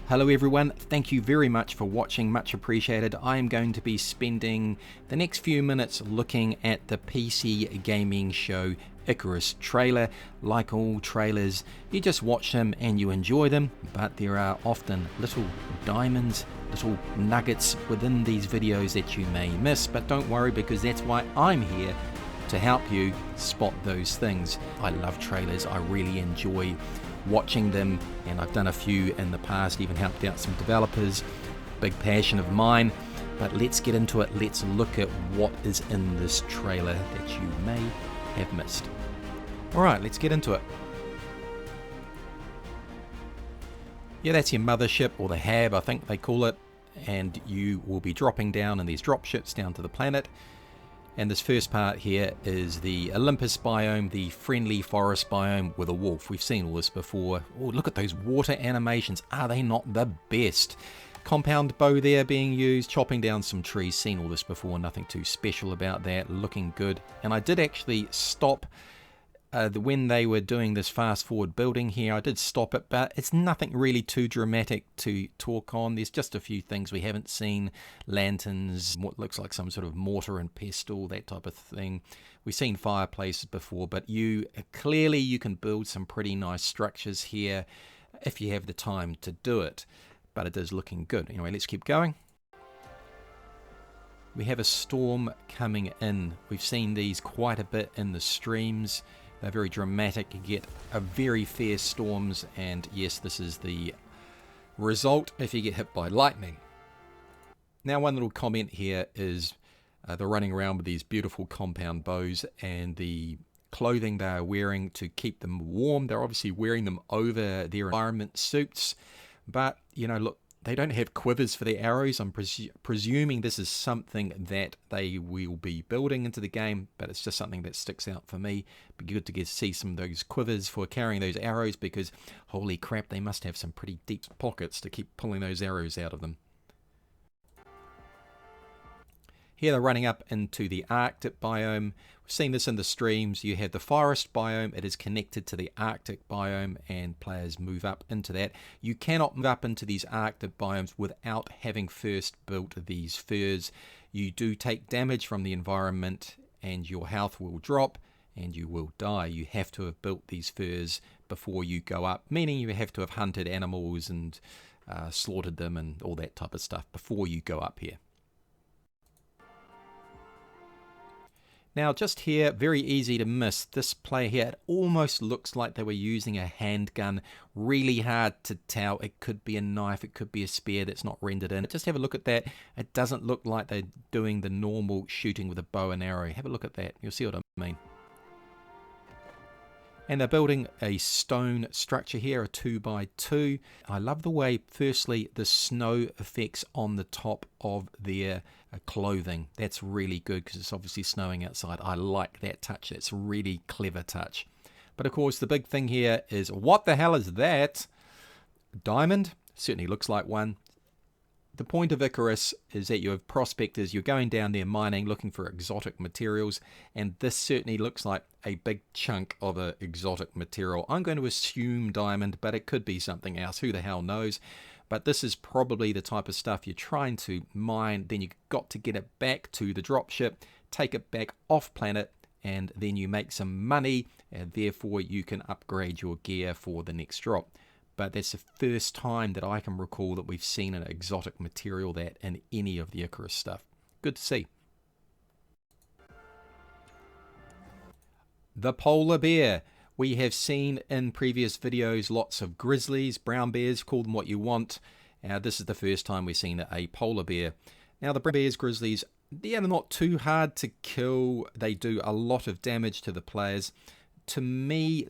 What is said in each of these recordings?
Hello everyone, thank you very much for watching, much appreciated. I am going to be spending the next few minutes looking at the PC gaming show Icarus trailer. Like all trailers, you just watch them and you enjoy them, but there are often little diamonds, little nuggets within these videos that you may miss, but don't worry because that's why I'm here, to help you spot those things. I love trailers, I really enjoy watching them, and I've done a few in the past, even helped out some developers. Big passion of mine. But let's get into it. Let's look at what is in this trailer that you may have missed. Alright, let's get into it. Yeah, that's your mothership, or the hab I think they call it, and you will be dropping down in these drop ships down to the planet. And this first part here is the Olympus Biome, the friendly forest biome with a wolf. We've seen all this before. Oh, look at those water animations. Are they not the best? Compound bow there being used, chopping down some trees. Seen all this before, nothing too special about that. Looking good. And I did actually stop when they were doing this fast forward building here. I did stop it, but it's nothing really too dramatic to talk on. There's just a few things we haven't seen. Lanterns, what looks like some sort of mortar and pestle, that type of thing. We've seen fireplaces before, but clearly you can build some pretty nice structures here if you have the time to do it. But it is looking good. Anyway, let's keep going. We have a storm coming in. We've seen these quite a bit in the streams. They're very dramatic. You get a very fierce storms, and yes, this is the result if you get hit by lightning. Now, one little comment here is they're running around with these beautiful compound bows, and the clothing they are wearing to keep them warm. They're obviously wearing them over their environment suits, but you know, look, they don't have quivers for their arrows. I'm presuming this is something that they will be building into the game, but it's just something that sticks out for me. Be good to see some of those quivers for carrying those arrows, because holy crap, they must have some pretty deep pockets to keep pulling those arrows out of them. Here they're running up into the Arctic biome. We've seen this in the streams. You have the forest biome. It is connected to the Arctic biome, and players move up into that. You cannot move up into these Arctic biomes without having first built these furs. You do take damage from the environment, and your health will drop, and you will die. You have to have built these furs before you go up, meaning you have to have hunted animals and slaughtered them and all that type of stuff before you go up here. Now just here, very easy to miss, this player here, it almost looks like they were using a handgun. Really hard to tell. It could be a knife, it could be a spear that's not rendered in. Just have a look at that. It doesn't look like they're doing the normal shooting with a bow and arrow. Have a look at that, you'll see what I mean. And they're building a stone structure here, a 2x2. I love the way, firstly, the snow effects on the top of their clothing. That's really good because it's obviously snowing outside. I like that touch. That's a really clever touch. But of course, the big thing here is, what the hell is that? Diamond? Certainly looks like one. The point of Icarus is that you have prospectors, you're going down there mining, looking for exotic materials, and this certainly looks like a big chunk of an exotic material. I'm going to assume diamond, but it could be something else. Who the hell knows? But this is probably the type of stuff you're trying to mine, then you've got to get it back to the dropship, take it back off planet, and then you make some money, and therefore you can upgrade your gear for the next drop. But that's the first time that I can recall that we've seen an exotic material that in any of the Icarus stuff. Good to see. The polar bear. We have seen in previous videos lots of grizzlies, brown bears, call them what you want. This is the first time we've seen a polar bear. Now the brown bears, grizzlies, they're not too hard to kill. They do a lot of damage to the players. To me,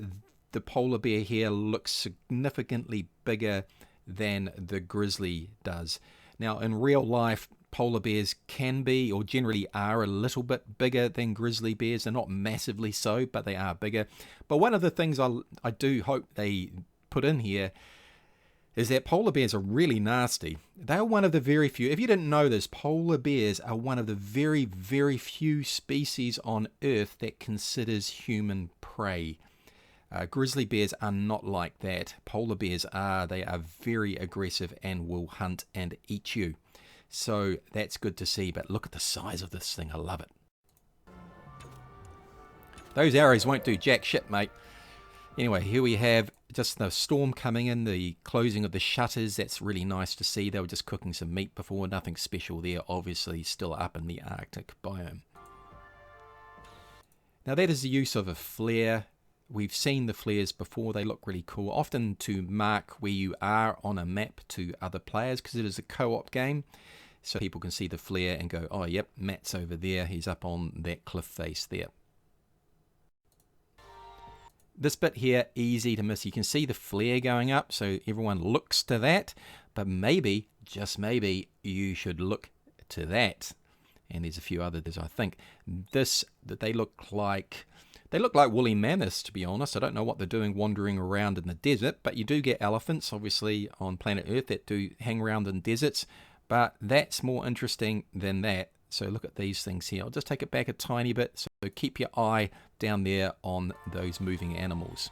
the polar bear here looks significantly bigger than the grizzly does. Now in real life, polar bears can be, or generally are, a little bit bigger than grizzly bears. They're not massively so, but they are bigger. But one of the things I do hope they put in here is that polar bears are really nasty. They're one of the very few, if you didn't know this, polar bears are one of the very, very few species on Earth that considers human prey. Grizzly bears are not like that. Polar bears are. They are very aggressive and will hunt and eat you. So that's good to see, but look at the size of this thing. I love it. Those arrows won't do jack shit, mate. Anyway, here we have just the storm coming in, the closing of the shutters. That's really nice to see. They were just cooking some meat before. Nothing special there, obviously, still up in the Arctic biome. Now that is the use of a flare. We've seen the flares before. They look really cool, often to mark where you are on a map to other players, because it is a co-op game. So people can see the flare and go, oh, yep, Matt's over there. He's up on that cliff face there. This bit here, easy to miss. You can see the flare going up, so everyone looks to that. But maybe, just maybe, you should look to that. And there's a few others, I think. They look like woolly mammoths, to be honest. I don't know what they're doing wandering around in the desert, but you do get elephants, obviously, on planet Earth that do hang around in deserts. But that's more interesting than that. So look at these things here. I'll just take it back a tiny bit. So keep your eye down there on those moving animals.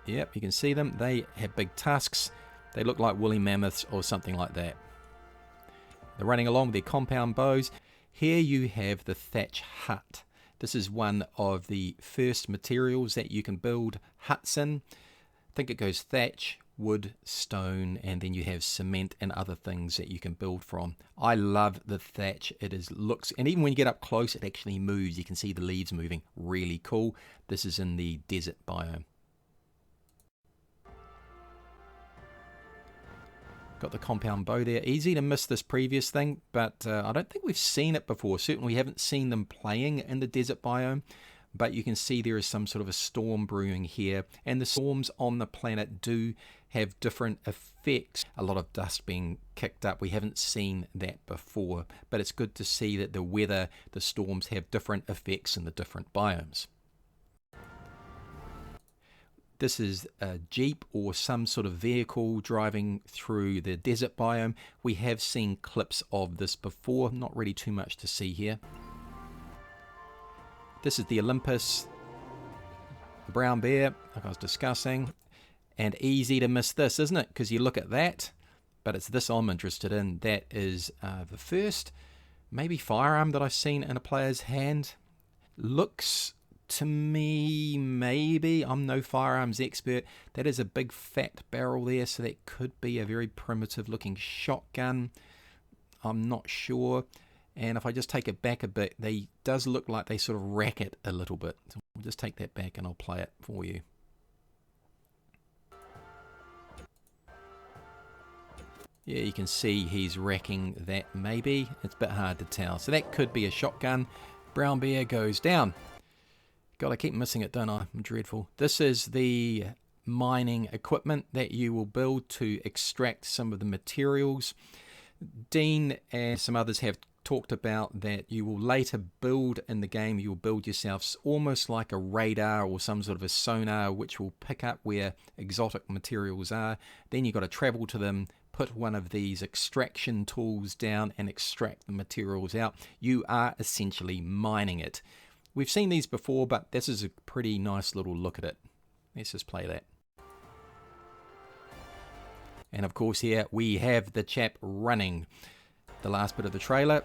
Yep, you can see them. They have big tusks. They look like woolly mammoths or something like that. They're running along with their compound bows. Here you have the Thatch Hut. This is one of the first materials that you can build huts in. I think it goes thatch, wood, stone, and then you have cement and other things that you can build from. I love the thatch. Looks, and even when you get up close, it actually moves. You can see the leaves moving. Really cool. This is in the desert biome. Got the compound bow there. Easy to miss this previous thing, but I don't think we've seen it before. Certainly we haven't seen them playing in the desert biome, but you can see there is some sort of a storm brewing here, and the storms on the planet do have different effects. A lot of dust being kicked up. We haven't seen that before, but it's good to see that the weather, the storms have different effects in the different biomes. This is a jeep or some sort of vehicle driving through the desert biome. We have seen clips of this before, not really too much to see here. This is the Olympus, the brown bear, like I was discussing. And easy to miss this, isn't it? Because you look at that, but it's this I'm interested in. That is the first, maybe firearm that I've seen in a player's hand. Looks to me, maybe, I'm no firearms expert, that is a big fat barrel there, so that could be a very primitive looking shotgun. I'm not sure. And if I just take it back a bit, they does look like they sort of rack it a little bit. So we'll just take that back and I'll play it for you. Yeah, you can see he's racking that maybe. It's a bit hard to tell. So that could be a shotgun. Brown bear goes down. God, I keep missing it, don't I? I'm dreadful. This is the mining equipment that you will build to extract some of the materials. Dean and some others have talked about that you will later build in the game. You will build yourself almost like a radar or some sort of a sonar which will pick up where exotic materials are. Then you've got to travel to them, put one of these extraction tools down and extract the materials out. You are essentially mining it. We've seen these before, but this is a pretty nice little look at it. Let's just play that. And of course here we have the chap running. The last bit of the trailer.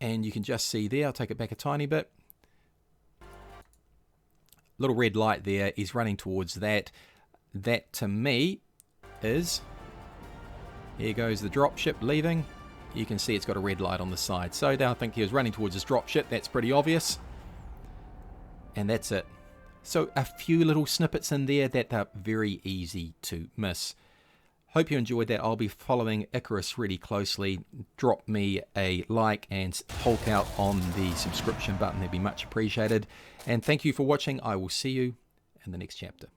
And you can just see there, I'll take it back a tiny bit. Little red light there, he's running towards that. That to me is, here goes the dropship leaving. You can see it's got a red light on the side. So I think he was running towards his dropship. That's pretty obvious. And that's it. So a few little snippets in there that are very easy to miss. Hope you enjoyed that. I'll be following Icarus really closely. Drop me a like and hulk out on the subscription button. That'd be much appreciated. And thank you for watching. I will see you in the next chapter.